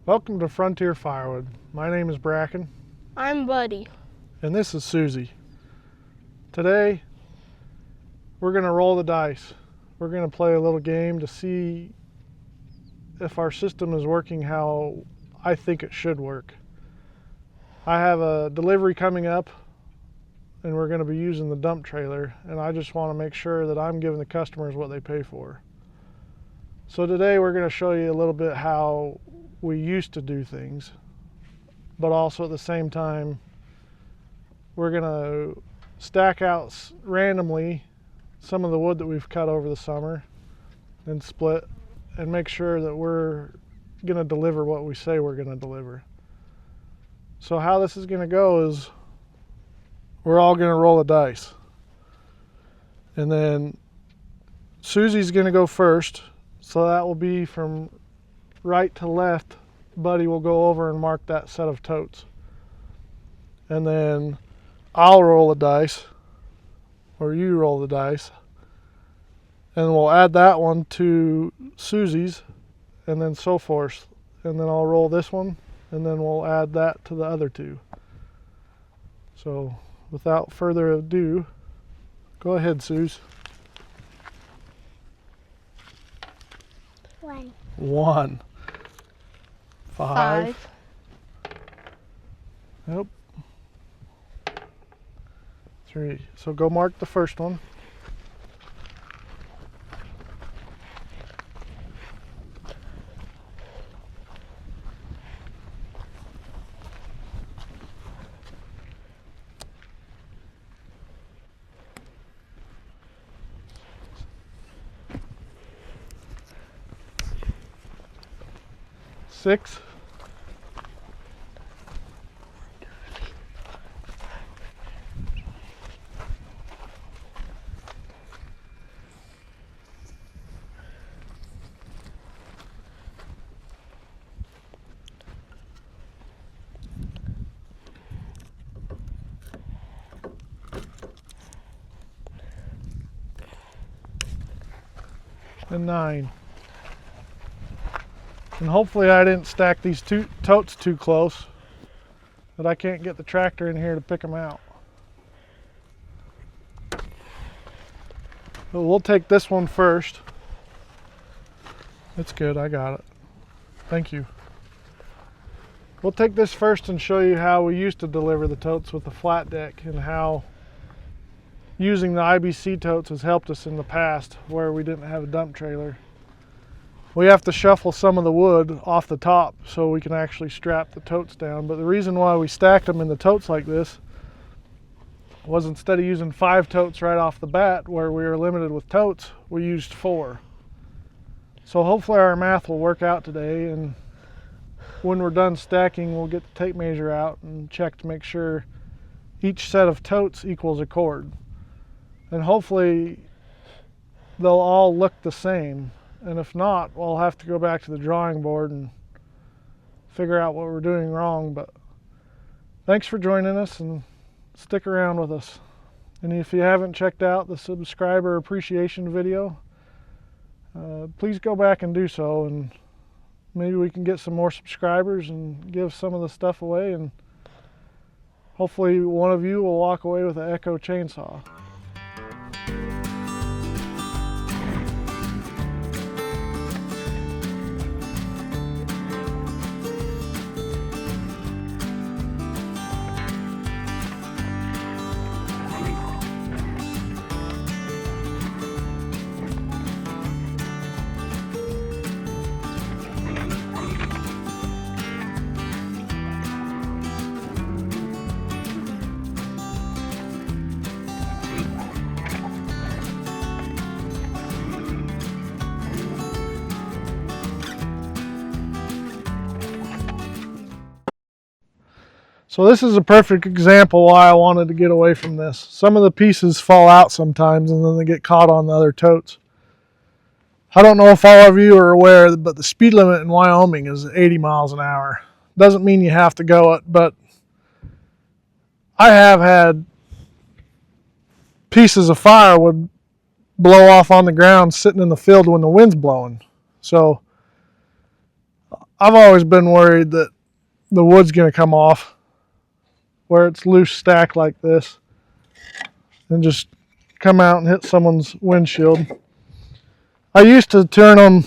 Welcome to Frontier Firewood. My name is Bracken. I'm Buddy. And this is Susie. Today, we're going to roll the dice. We're going to play a little game to see if our system is working how I think it should work. I have a delivery coming up, and we're going to be using the dump trailer, and I just want to make sure that I'm giving the customers what they pay for. So today we're going to show you a little bit how we used to do things, but also at the same time we're going to stack out randomly some of the wood that we've cut over the summer and split and make sure that we're going to deliver what we say we're going to deliver. So how this is going to go is we're all going to roll a dice, and then Susie's going to go first, so that will be from right to left. Buddy will go over and mark that set of totes, and then I'll roll the dice, or you roll the dice, and we'll add that one to Susie's, and then so forth, and then I'll roll this one, and then we'll add that to the other two. So without further ado, go ahead, Suze. One. Five. Nope. 3. So go mark the first one. Six. And 9. And hopefully I didn't stack these two totes too close that I can't get the tractor in here to pick them out. But we'll take this one first. That's good, I got it. Thank you. We'll take this first and show you how we used to deliver the totes with the flat deck, and how using the IBC totes has helped us in the past where we didn't have a dump trailer. We have to shuffle some of the wood off the top so we can actually strap the totes down. But the reason why we stacked them in the totes like this was, instead of using 5 totes right off the bat where we were limited with totes, we used 4. So hopefully our math will work out today, and when we're done stacking, we'll get the tape measure out and check to make sure each set of totes equals a cord. And hopefully they'll all look the same. And if not, we'll have to go back to the drawing board and figure out what we're doing wrong. But thanks for joining us, and stick around with us. And if you haven't checked out the subscriber appreciation video, please go back and do so, and maybe we can get some more subscribers and give some of the stuff away, and hopefully one of you will walk away with an Echo chainsaw. So this is a perfect example why I wanted to get away from this. Some of the pieces fall out sometimes, and then they get caught on the other totes. I don't know if all of you are aware, but the speed limit in Wyoming is 80 miles an hour. Doesn't mean you have to go it, but I have had pieces of firewood blow off on the ground sitting in the field when the wind's blowing. So I've always been worried that the wood's going to come off where it's loose stacked like this and just come out and hit someone's windshield. I used to turn them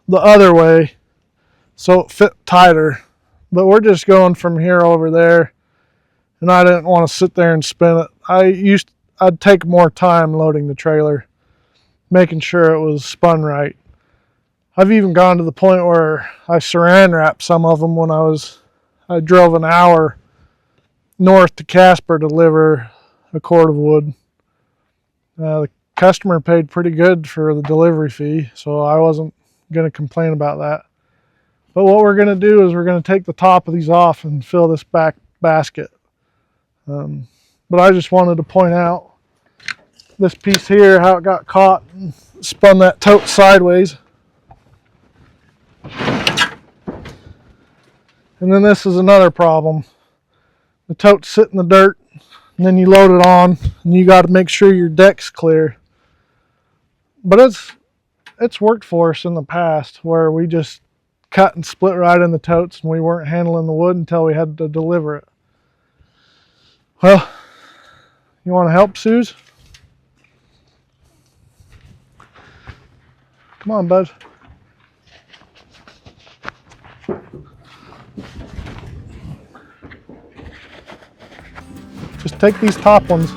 the other way so it fit tighter, but we're just going from here over there, and I didn't want to sit there and spin it. I'd take more time loading the trailer, making sure it was spun right. I've even gone to the point where I saran wrapped some of them when I drove an hour north to Casper to deliver a cord of wood. The customer paid pretty good for the delivery fee, so I wasn't going to complain about that. But what we're going to do is we're going to take the top of these off and fill this back basket. But I just wanted to point out this piece here, how it got caught and spun that tote sideways. And then this is another problem. The totes sit in the dirt, and then you load it on, and you got to make sure your deck's clear. But it's worked for us in the past where we just cut and split right in the totes, and we weren't handling the wood until we had to deliver it. Well, you want to help, Suze? Come on, bud. Just take these top ones.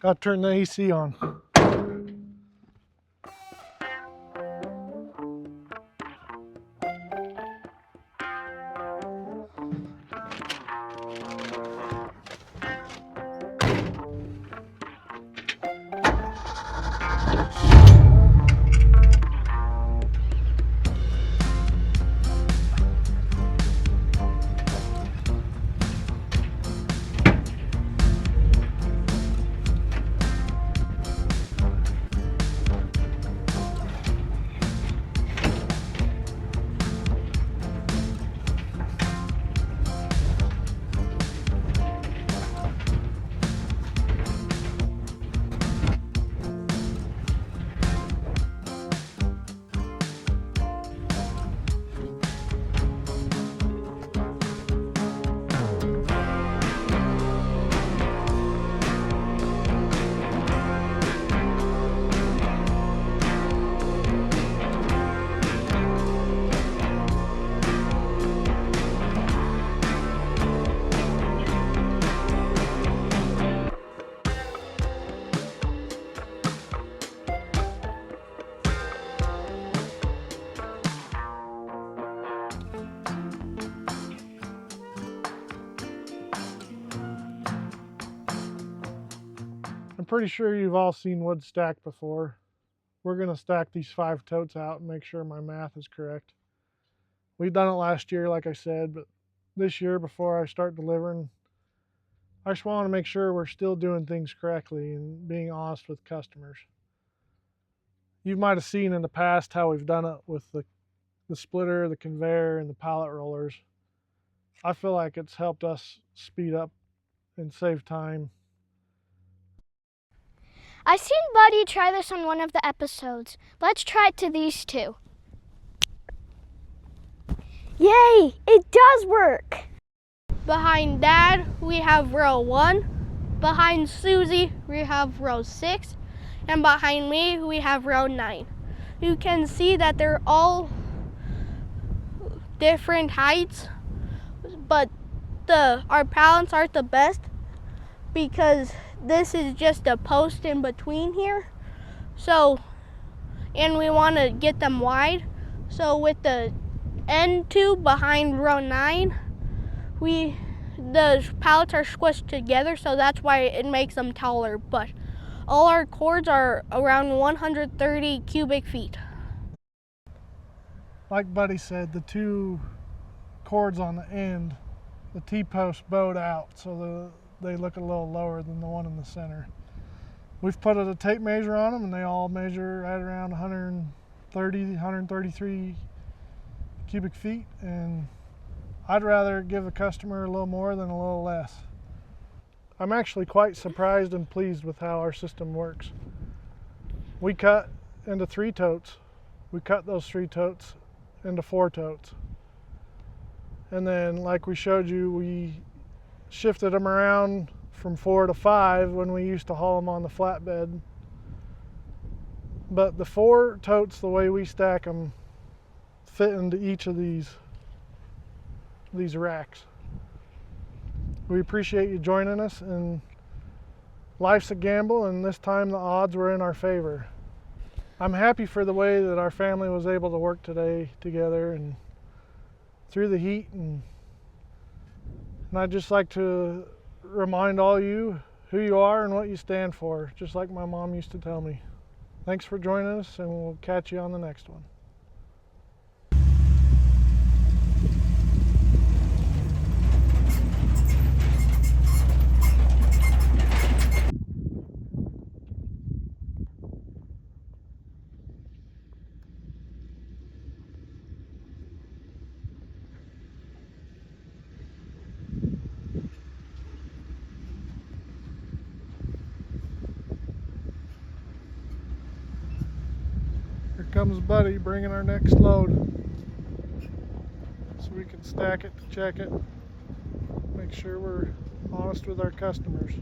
Got to turn the AC on. pretty sure you've all seen wood stacked before. We're going to stack these 5 totes out and make sure my math is correct. We've done it last year, like I said, but this year, before I start delivering, I just want to make sure we're still doing things correctly and being honest with customers. You might have seen in the past how we've done it with the splitter, the conveyor, and the pallet rollers. I feel like it's helped us speed up and save time. I seen Buddy try this on one of the episodes. Let's try it to these 2. Yay! It does work! Behind Dad, we have row 1. Behind Susie, we have row 6. And behind me, we have row 9. You can see that they're all different heights, but our pallets aren't the best because this is just a post in between here. So, and we want to get them wide. So with the end tube behind row 9, the pallets are squished together, so that's why it makes them taller. But all our cords are around 130 cubic feet. Like Buddy said, the 2 cords on the end, the T-posts bowed out, so they look a little lower than the one in the center. We've put a tape measure on them, and they all measure right around 130, 133 cubic feet, and I'd rather give a customer a little more than a little less. I'm actually quite surprised and pleased with how our system works. We cut into 3 totes. We cut those 3 totes into 4 totes. And then, like we showed you, we shifted them around from 4 to 5 when we used to haul them on the flatbed. But the 4 totes, the way we stack them, fit into each of these racks. We appreciate you joining us, and life's a gamble, and this time the odds were in our favor. I'm happy for the way that our family was able to work today together and through the heat, and I'd just like to remind all you who you are and what you stand for, just like my mom used to tell me. Thanks for joining us, and we'll catch you on the next one. Here comes Buddy bringing our next load, so we can stack it, check it, make sure we're honest with our customers.